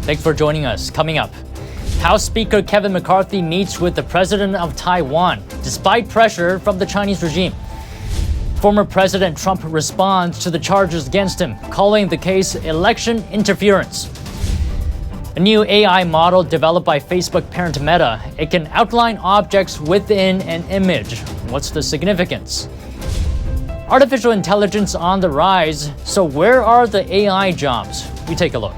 Thanks for joining us. Coming up, House Speaker Kevin McCarthy meets with the president of Taiwan, despite pressure from the Chinese regime. Former President Trump responds to the charges against him, calling the case election interference. A new AI model developed by Facebook parent Meta. It can outline objects within an image. What's the significance? Artificial intelligence on the rise. So where are the AI jobs? We take a look.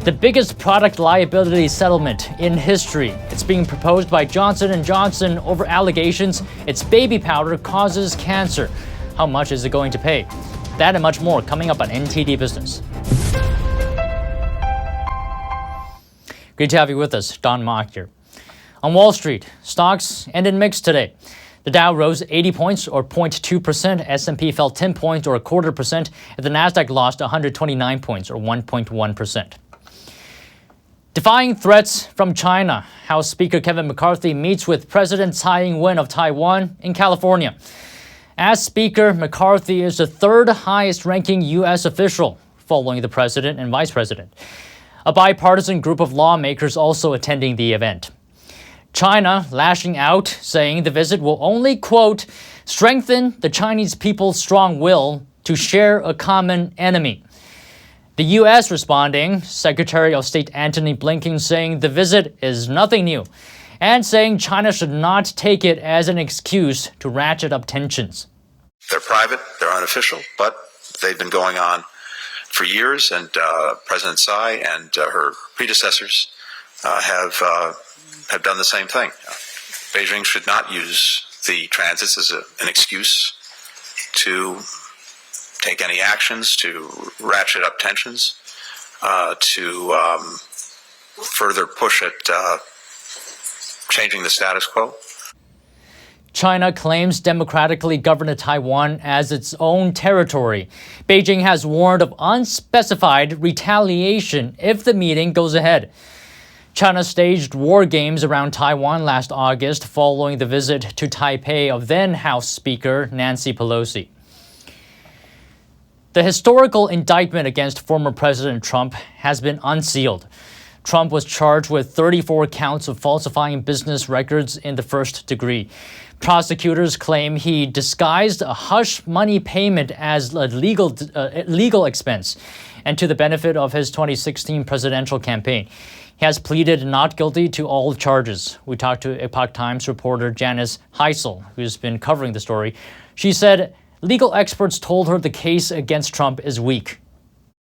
The biggest product liability settlement in history. It's being proposed by Johnson & Johnson over allegations its baby powder causes cancer. How much is it going to pay? That and much more coming up on NTD Business. Great to have you with us. Don Mock here. On Wall Street, stocks ended mixed today. The Dow rose 80 points or 0.2%, S&P fell 10 points or 0.25%, and the Nasdaq lost 129 points or 1.1%. Defying threats from China, House Speaker Kevin McCarthy meets with President Tsai of Taiwan in California. As Speaker, McCarthy is the third highest-ranking U.S. official, following the president and vice president. A bipartisan group of lawmakers also attending the event. China lashing out, saying the visit will only, quote, strengthen the Chinese people's strong will to share a common enemy. The U.S. responding, Secretary of State Antony Blinken saying the visit is nothing new and saying China should not take it as an excuse to ratchet up tensions. They're private, they're unofficial, but they've been going on for years, and President Tsai and her predecessors have done the same thing. Beijing should not use the transits as an excuse to take any actions, to ratchet up tensions, to further push at changing the status quo. China claims democratically governed Taiwan as its own territory. Beijing has warned of unspecified retaliation if the meeting goes ahead. China staged war games around Taiwan last August following the visit to Taipei of then House Speaker Nancy Pelosi. The historical indictment against former President Trump has been unsealed. Trump was charged with 34 counts of falsifying business records in the first degree. Prosecutors claim he disguised a hush money payment as a legal expense and to the benefit of his 2016 presidential campaign. He has pleaded not guilty to all charges. We talked to Epoch Times reporter Janice Heisel, who's been covering the story. She said legal experts told her the case against Trump is weak.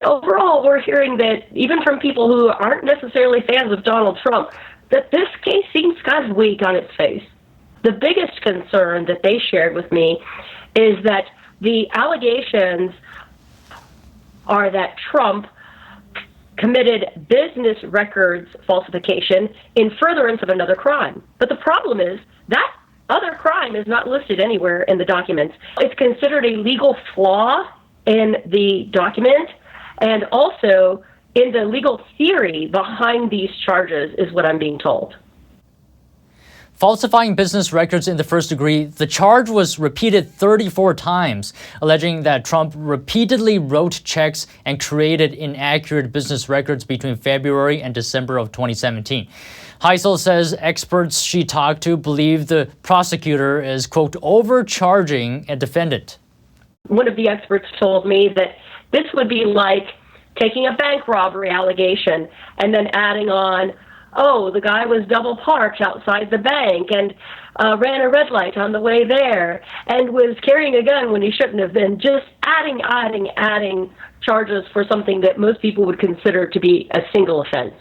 Overall, we're hearing that even from people who aren't necessarily fans of Donald Trump, that this case seems kind of weak on its face. The biggest concern that they shared with me is that the allegations are that Trump committed business records falsification in furtherance of another crime. But the problem is that other crime is not listed anywhere in the documents. It's considered a legal flaw in the document, and also in the legal theory behind these charges is what I'm being told. Falsifying business records in the first degree, the charge was repeated 34 times, alleging that Trump repeatedly wrote checks and created inaccurate business records between February and December of 2017. Heisel says experts she talked to believe the prosecutor is, quote, overcharging a defendant. One of the experts told me that this would be like taking a bank robbery allegation and then adding on, oh, the guy was double parked outside the bank and ran a red light on the way there and was carrying a gun when he shouldn't have been. Just adding charges for something that most people would consider to be a single offense.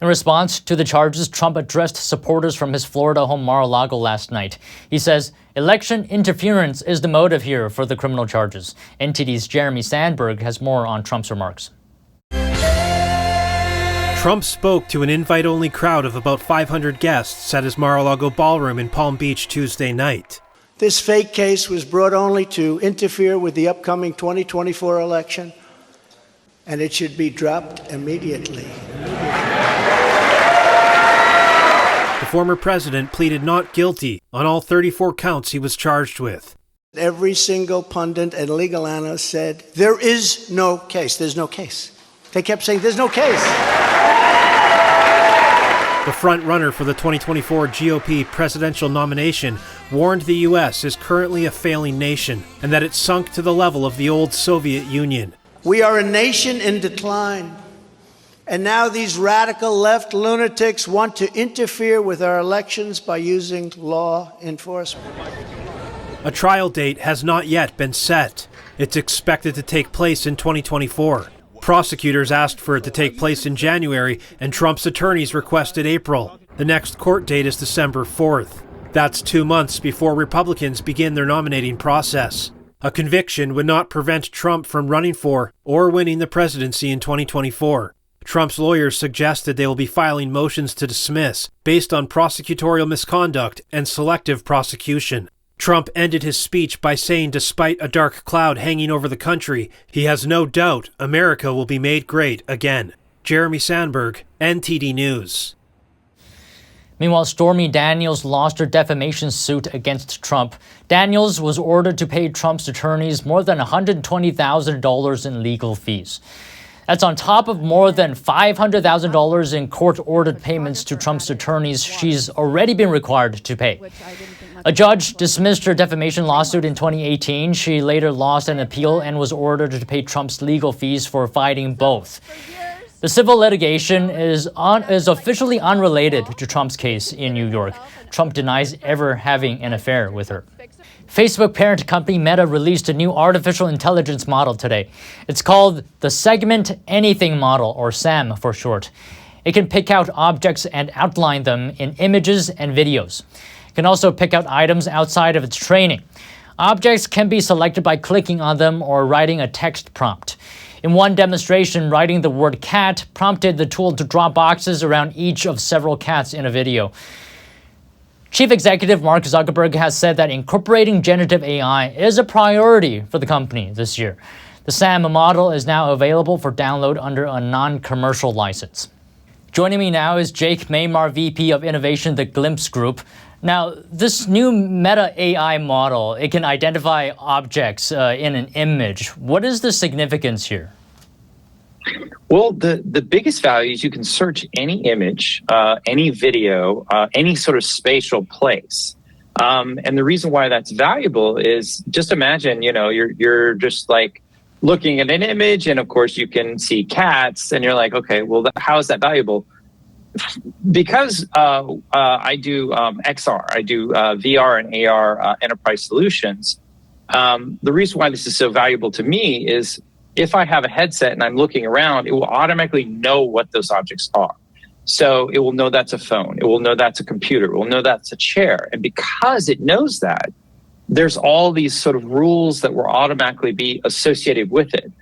In response to the charges, Trump addressed supporters from his Florida home Mar-a-Lago last night. He says election interference is the motive here for the criminal charges. NTD's Jeremy Sandberg has more on Trump's remarks. Trump spoke to an invite-only crowd of about 500 guests at his Mar-a-Lago ballroom in Palm Beach Tuesday night. This fake case was brought only to interfere with the upcoming 2024 election, and it should be dropped immediately. The former president pleaded not guilty on all 34 counts he was charged with. Every single pundit and legal analyst said, there is no case. There's no case. They kept saying, there's no case. The front-runner for the 2024 GOP presidential nomination warned the U.S. is currently a failing nation and that it's sunk to the level of the old Soviet Union. We are a nation in decline. And now these radical left lunatics want to interfere with our elections by using law enforcement. A trial date has not yet been set. It's expected to take place in 2024. Prosecutors asked for it to take place in January, and Trump's attorneys requested April. The next court date is December 4th. That's 2 months before Republicans begin their nominating process. A conviction would not prevent Trump from running for or winning the presidency in 2024. Trump's lawyers suggested they will be filing motions to dismiss based on prosecutorial misconduct and selective prosecution. Trump ended his speech by saying despite a dark cloud hanging over the country, he has no doubt America will be made great again. Jeremy Sandberg, NTD News. Meanwhile, Stormy Daniels lost her defamation suit against Trump. Daniels was ordered to pay Trump's attorneys more than $120,000 in legal fees. That's on top of more than $500,000 in court-ordered payments to Trump's attorneys she's already been required to pay. A judge dismissed her defamation lawsuit in 2018. She later lost an appeal and was ordered to pay Trump's legal fees for fighting both. The civil litigation is officially unrelated to Trump's case in New York. Trump denies ever having an affair with her. Facebook parent company Meta released a new artificial intelligence model today. It's called the Segment Anything Model, or SAM for short. It can pick out objects and outline them in images and videos. It can also pick out items outside of its training. Objects can be selected by clicking on them or writing a text prompt. In one demonstration, writing the word cat prompted the tool to draw boxes around each of several cats in a video. Chief Executive Mark Zuckerberg has said that incorporating generative AI is a priority for the company this year. The SAM model is now available for download under a non-commercial license. Joining me now is Jake Maymar, VP of Innovation at the Glimpse Group. Now, this new Meta AI model, it can identify objects in an image. What is the significance here? Well, the biggest value is you can search any image, any video, any sort of spatial place. And the reason why that's valuable is just imagine, you're just like looking at an image and of course you can see cats and you're like, okay, well, how is that valuable? Because I do XR, I do VR and AR enterprise solutions. The reason why this is so valuable to me is if I have a headset and I'm looking around, it will automatically know what those objects are. So it will know that's a phone. It will know that's a computer. It will know that's a chair. And because it knows that, there's all these sort of rules that will automatically be associated with it.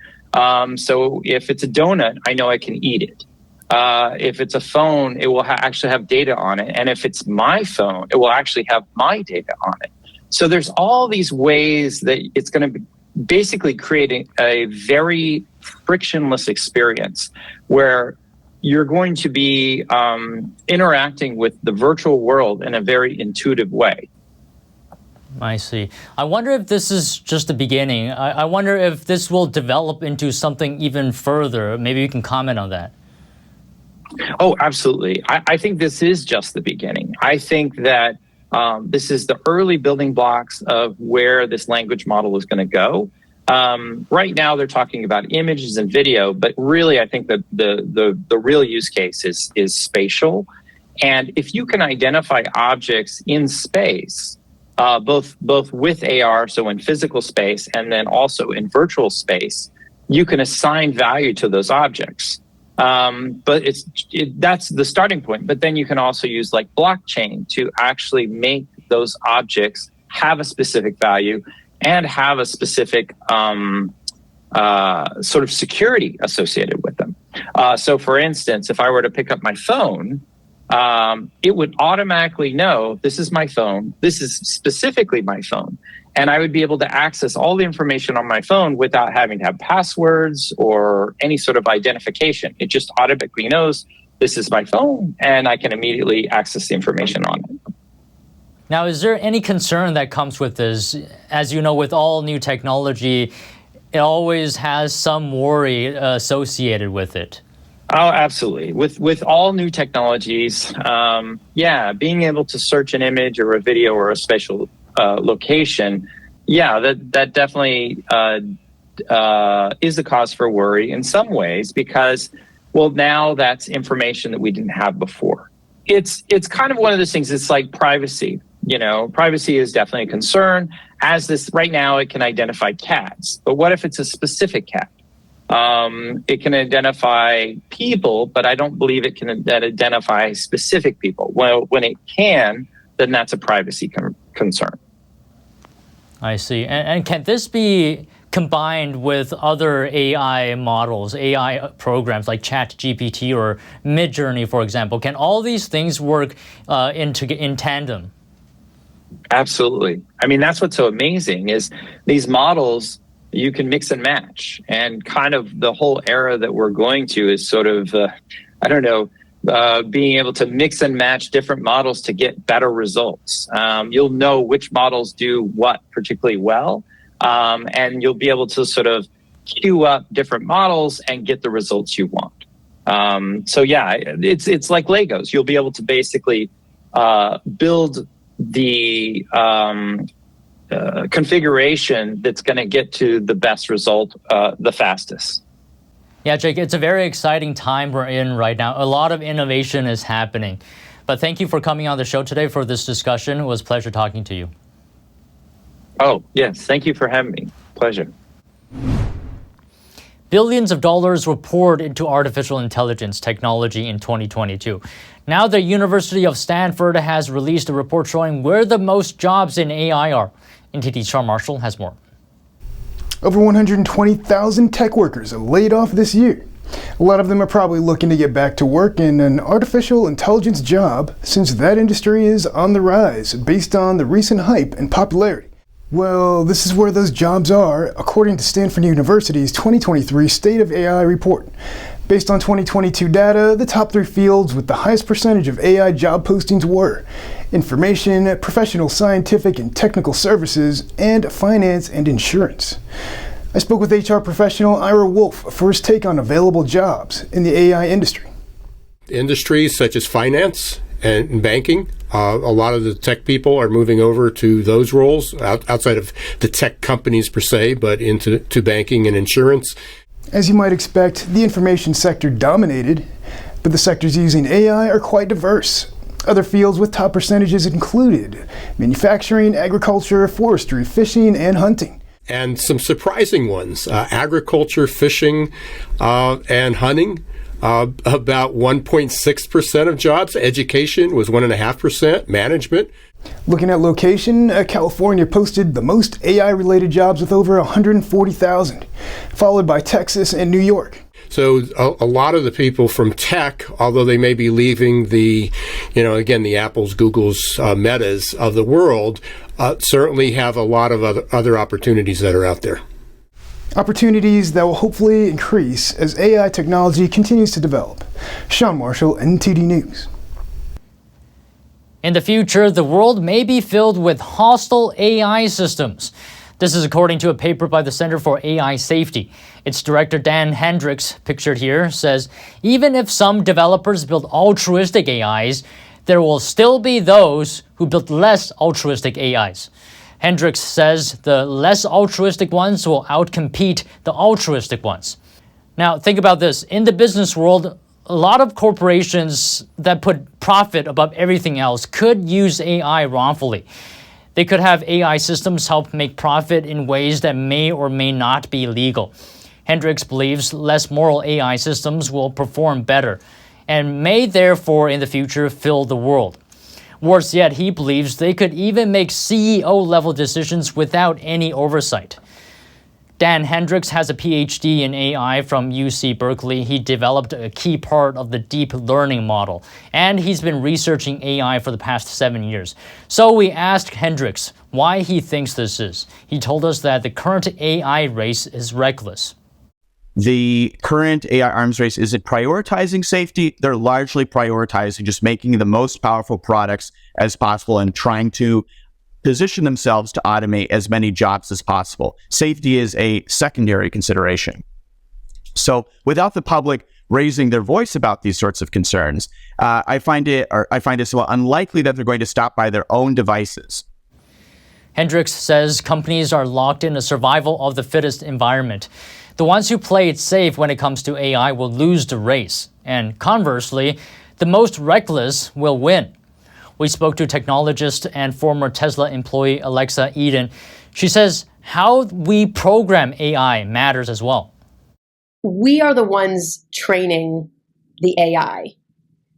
So if it's a donut, I know I can eat it. If it's a phone, it will actually have data on it. And if it's my phone, it will actually have my data on it. So there's all these ways that it's going to be basically creating a very frictionless experience where you're going to be interacting with the virtual world in a very intuitive way. I see. I wonder if this is just the beginning. I wonder if this will develop into something even further. Maybe you can comment on that. Oh, absolutely. I think this is just the beginning. I think that this is the early building blocks of where this language model is going to go. Right now, they're talking about images and video, but really, I think that the real use case is spatial. And if you can identify objects in space, both with AR, so in physical space, and then also in virtual space, you can assign value to those objects. But that's the starting point. But then you can also use like blockchain to actually make those objects have a specific value and have a specific sort of security associated with them. So for instance, if I were to pick up my phone, it would automatically know this is my phone. This is specifically my phone. And I would be able to access all the information on my phone without having to have passwords or any sort of identification. It just automatically knows this is my phone and I can immediately access the information on it. Now, is there any concern that comes with this? As you know, with all new technology, it always has some worry associated with it. Oh, absolutely. With all new technologies, being able to search an image or a video or a spatial location, that definitely is a cause for worry in some ways because, well, now that's information that we didn't have before. It's kind of one of those things. It's like privacy. Privacy is definitely a concern. As this right now, it can identify cats, but what if it's a specific cat? It can identify people, but I don't believe it can identify specific people. Well, when it can, then that's a privacy concern. I see. And can this be combined with other AI models, AI programs like ChatGPT or Midjourney, for example? Can all these things work in tandem? Absolutely. I mean, that's what's so amazing is these models you can mix and match, and kind of the whole era that we're going to is sort of, being able to mix and match different models to get better results. You'll know which models do what particularly well, and you'll be able to sort of queue up different models and get the results you want. It's like Legos. You'll be able to basically build the configuration that's going to get to the best result the fastest. Yeah, Jake, it's a very exciting time we're in right now. A lot of innovation is happening. But thank you for coming on the show today for this discussion. It was a pleasure talking to you. Oh, yes. Thank you for having me. Pleasure. Billions of dollars were poured into artificial intelligence technology in 2022. Now the University of Stanford has released a report showing where the most jobs in AI are. NTD Sean Marshall has more. Over 120,000 tech workers are laid off this year. A lot of them are probably looking to get back to work in an artificial intelligence job, since that industry is on the rise based on the recent hype and popularity. Well, this is where those jobs are, according to Stanford University's 2023 State of AI report. Based on 2022 data, the top 3 fields with the highest percentage of AI job postings were information, professional scientific and technical services, and finance and insurance. I spoke with HR professional Ira Wolf for his take on available jobs in the AI industry. Industries such as finance and banking, a lot of the tech people are moving over to those roles outside of the tech companies per se, but into banking and insurance. As you might expect, the information sector dominated, but the sectors using AI are quite diverse. Other fields with top percentages included manufacturing, agriculture, forestry, fishing, and hunting. And some surprising ones, agriculture, fishing, and hunting. About 1.6% of jobs. Education was 1.5%. Management. Looking at location, California posted the most AI-related jobs with over 140,000, followed by Texas and New York. So a lot of the people from tech, although they may be leaving the Apples, Googles, Metas of the world, certainly have a lot of other opportunities that are out there. Opportunities that will hopefully increase as AI technology continues to develop. Sean Marshall, NTD News. In the future, the world may be filled with hostile AI systems. This is according to a paper by the Center for AI Safety. Its director Dan Hendricks, pictured here, says even if some developers build altruistic AIs, there will still be those who build less altruistic AIs. Hendricks says the less altruistic ones will outcompete the altruistic ones. Now, think about this. In the business world, a lot of corporations that put profit above everything else could use AI wrongfully. They could have AI systems help make profit in ways that may or may not be legal. Hendricks believes less moral AI systems will perform better and may therefore in the future fill the world. Worse yet, he believes they could even make CEO-level decisions without any oversight. Dan Hendricks has a PhD in AI from UC Berkeley. He developed a key part of the deep learning model, and he's been researching AI for the past 7 years. So we asked Hendricks why he thinks this is. He told us that the current AI race is reckless. The current AI arms race isn't prioritizing safety. They're largely prioritizing just making the most powerful products as possible and trying to position themselves to automate as many jobs as possible. Safety is a secondary consideration. So without the public raising their voice about these sorts of concerns, I find it somewhat unlikely that they're going to stop by their own devices. Hendricks says companies are locked in a survival of the fittest environment. The ones who play it safe when it comes to AI will lose the race. And conversely, the most reckless will win. We spoke to technologist and former Tesla employee Alexa Eden. She says how we program AI matters as well. We are the ones training the AI.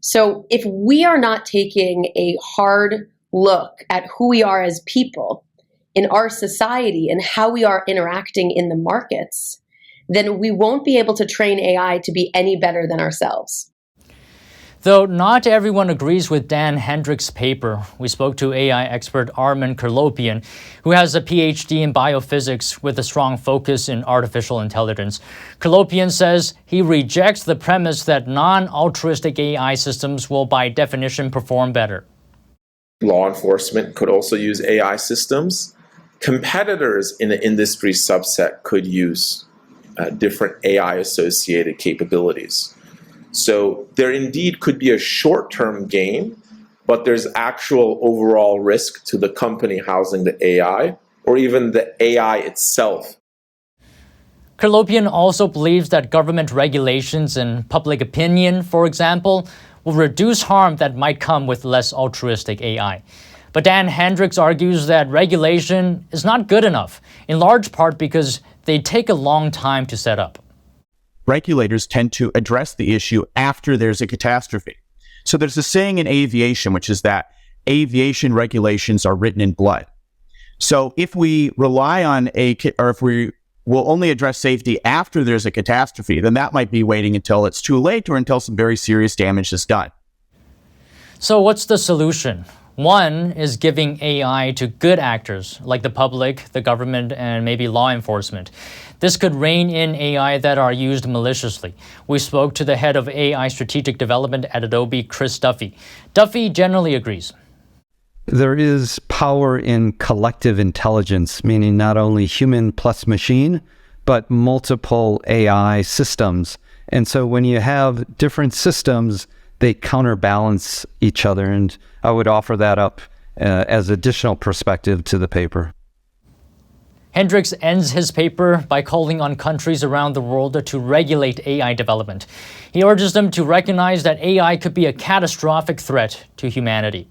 So if we are not taking a hard look at who we are as people in our society and how we are interacting in the markets, then we won't be able to train AI to be any better than ourselves. Though not everyone agrees with Dan Hendricks' paper, we spoke to AI expert Armen Kerlopian, who has a PhD in biophysics with a strong focus in artificial intelligence. Kerlopian says he rejects the premise that non-altruistic AI systems will by definition perform better. Law enforcement could also use AI systems. Competitors in the industry subset could use different AI-associated capabilities. So there indeed could be a short-term gain, but there's actual overall risk to the company housing the AI, or even the AI itself. Kerlopian also believes that government regulations and public opinion, for example, will reduce harm that might come with less altruistic AI. But Dan Hendricks argues that regulation is not good enough, in large part because they take a long time to set up. Regulators tend to address the issue after there's a catastrophe. So there's a saying in aviation, which is that aviation regulations are written in blood. So if we rely on if we will only address safety after there's a catastrophe, then that might be waiting until it's too late or until some very serious damage is done. So what's the solution? One is giving AI to good actors like the public, the government, and maybe law enforcement. This could rein in AI that are used maliciously. We spoke to the head of AI strategic development at Adobe, Chris Duffy. Duffy generally agrees. There is power in collective intelligence, meaning not only human plus machine, but multiple AI systems. And so when you have different systems, they counterbalance each other. And I would offer that up as additional perspective to the paper. Hendricks ends his paper by calling on countries around the world to regulate AI development. He urges them to recognize that AI could be a catastrophic threat to humanity.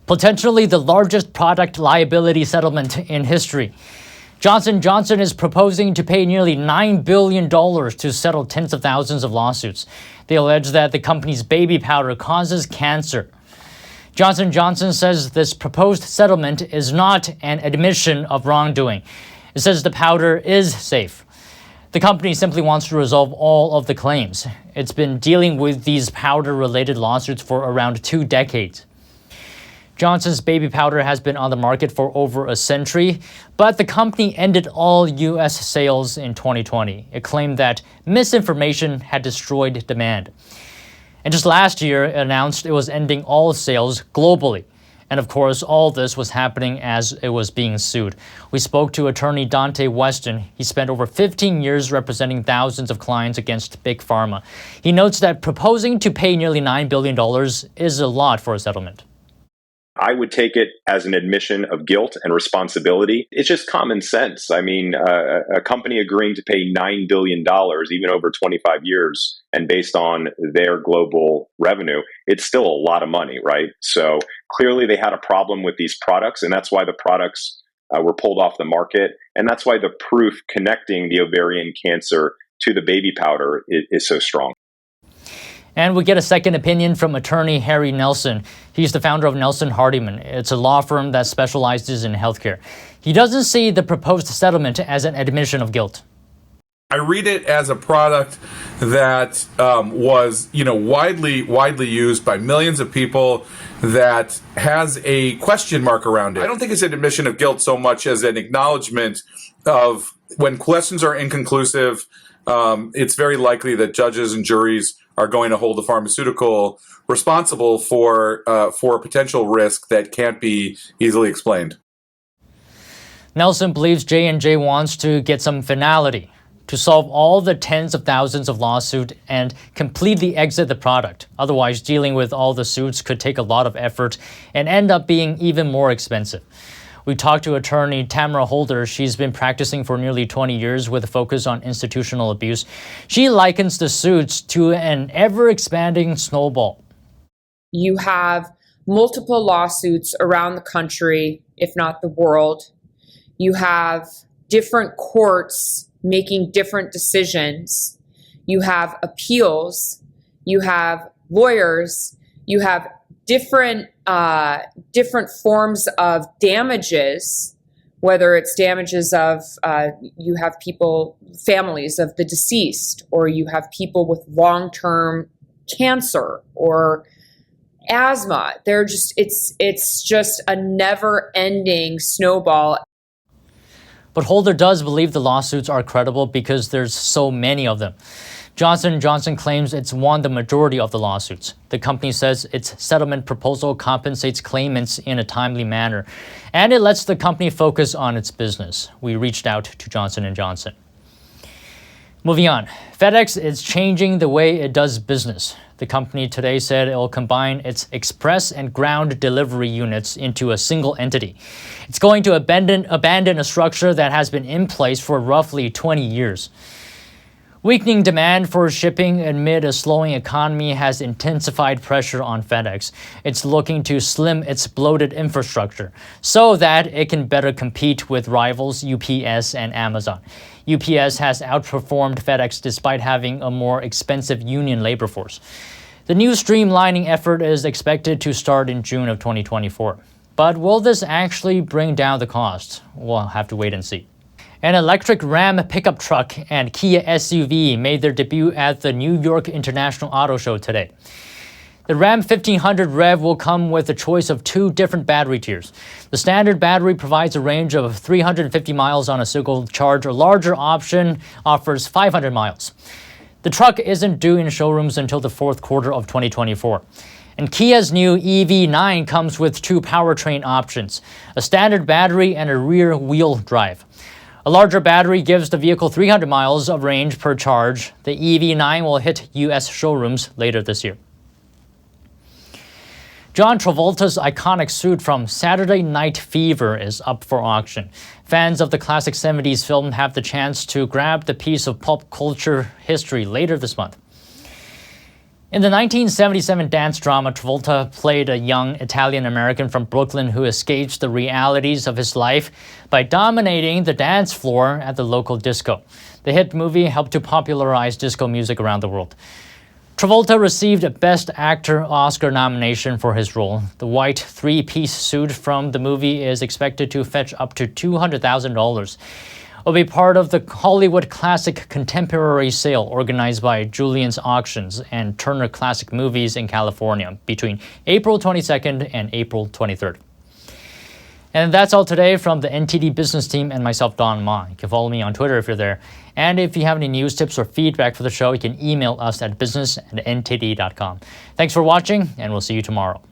Potentially the largest product liability settlement in history. Johnson & Johnson is proposing to pay nearly $9 billion to settle tens of thousands of lawsuits. They allege that the company's baby powder causes cancer. Johnson & Johnson says this proposed settlement is not an admission of wrongdoing. It says the powder is safe. The company simply wants to resolve all of the claims. It's been dealing with these powder-related lawsuits for around 2 decades. Johnson's baby powder has been on the market for over a century, but the company ended all U.S. sales in 2020. It claimed that misinformation had destroyed demand. And just last year, it announced it was ending all sales globally. And of course, all this was happening as it was being sued. We spoke to attorney Dante Weston. He spent over 15 years representing thousands of clients against Big Pharma. He notes that proposing to pay nearly $9 billion is a lot for a settlement. I would take it as an admission of guilt and responsibility. It's just common sense. I mean, a company agreeing to pay $9 billion, even over 25 years, and based on their global revenue, it's still a lot of money, right? So clearly they had a problem with these products, and that's why the products were pulled off the market. And that's why the proof connecting the ovarian cancer to the baby powder is so strong. And we get a second opinion from attorney Harry Nelson. He's the founder of Nelson Hardiman. It's a law firm that specializes in healthcare. He doesn't see the proposed settlement as an admission of guilt. I read it as a product that was, widely used by millions of people, that has a question mark around it. I don't think it's an admission of guilt so much as an acknowledgement of when questions are inconclusive, it's very likely that judges and juries are going to hold the pharmaceutical responsible for a potential risk that can't be easily explained. Nelson believes J&J wants to get some finality, to solve all the tens of thousands of lawsuits and completely exit the product. Otherwise, dealing with all the suits could take a lot of effort and end up being even more expensive. We talked to attorney Tamara Holder. She's been practicing for nearly 20 years with a focus on institutional abuse. She likens the suits to an ever-expanding snowball. You have multiple lawsuits around the country, if not the world. You have different courts making different decisions. You have appeals. You have lawyers. You have different forms of damages, whether it's damages of you have families of the deceased, or you have people with long-term cancer or asthma. It's just a never-ending snowball. But Holder does believe the lawsuits are credible because there's so many of them. Johnson & Johnson claims it's won the majority of the lawsuits. The company says its settlement proposal compensates claimants in a timely manner, and it lets the company focus on its business. We reached out to Johnson & Johnson. Moving on, Fedex is changing the way it does business. The company today said it will combine its express and ground delivery units into a single entity. It's going to abandon a structure that has been in place for roughly 20 years. Weakening demand for shipping amid a slowing economy has intensified pressure on FedEx. It's looking to slim its bloated infrastructure so that it can better compete with rivals UPS and Amazon. UPS has outperformed FedEx despite having a more expensive union labor force. The new streamlining effort is expected to start in June of 2024. But will this actually bring down the cost? We'll have to wait and see. An electric Ram pickup truck and Kia SUV made their debut at the New York International Auto Show today. The Ram 1500 REV will come with a choice of 2 different battery tiers. The standard battery provides a range of 350 miles on a single charge. A larger option offers 500 miles. The truck isn't due in showrooms until the fourth quarter of 2024. And Kia's new EV9 comes with 2 powertrain options, a standard battery and a rear-wheel drive. A larger battery gives the vehicle 300 miles of range per charge. The EV9 will hit U.S. showrooms later this year. John Travolta's iconic suit from Saturday Night Fever is up for auction. Fans of the classic 70s film have the chance to grab the piece of pop culture history later this month. In the 1977 dance drama, Travolta played a young Italian-American from Brooklyn who escapes the realities of his life by dominating the dance floor at the local disco. The hit movie helped to popularize disco music around the world. Travolta received a Best Actor Oscar nomination for his role. The white 3-piece suit from the movie is expected to fetch up to $200,000. It will be part of the Hollywood Classic Contemporary sale organized by Julian's Auctions and Turner Classic Movies in California between April 22nd and April 23rd. And that's all today from the NTD Business team and myself, Don Ma. You can follow me on Twitter if you're there. And if you have any news, tips, or feedback for the show, you can email us at business@ntd.com. Thanks for watching, and we'll see you tomorrow.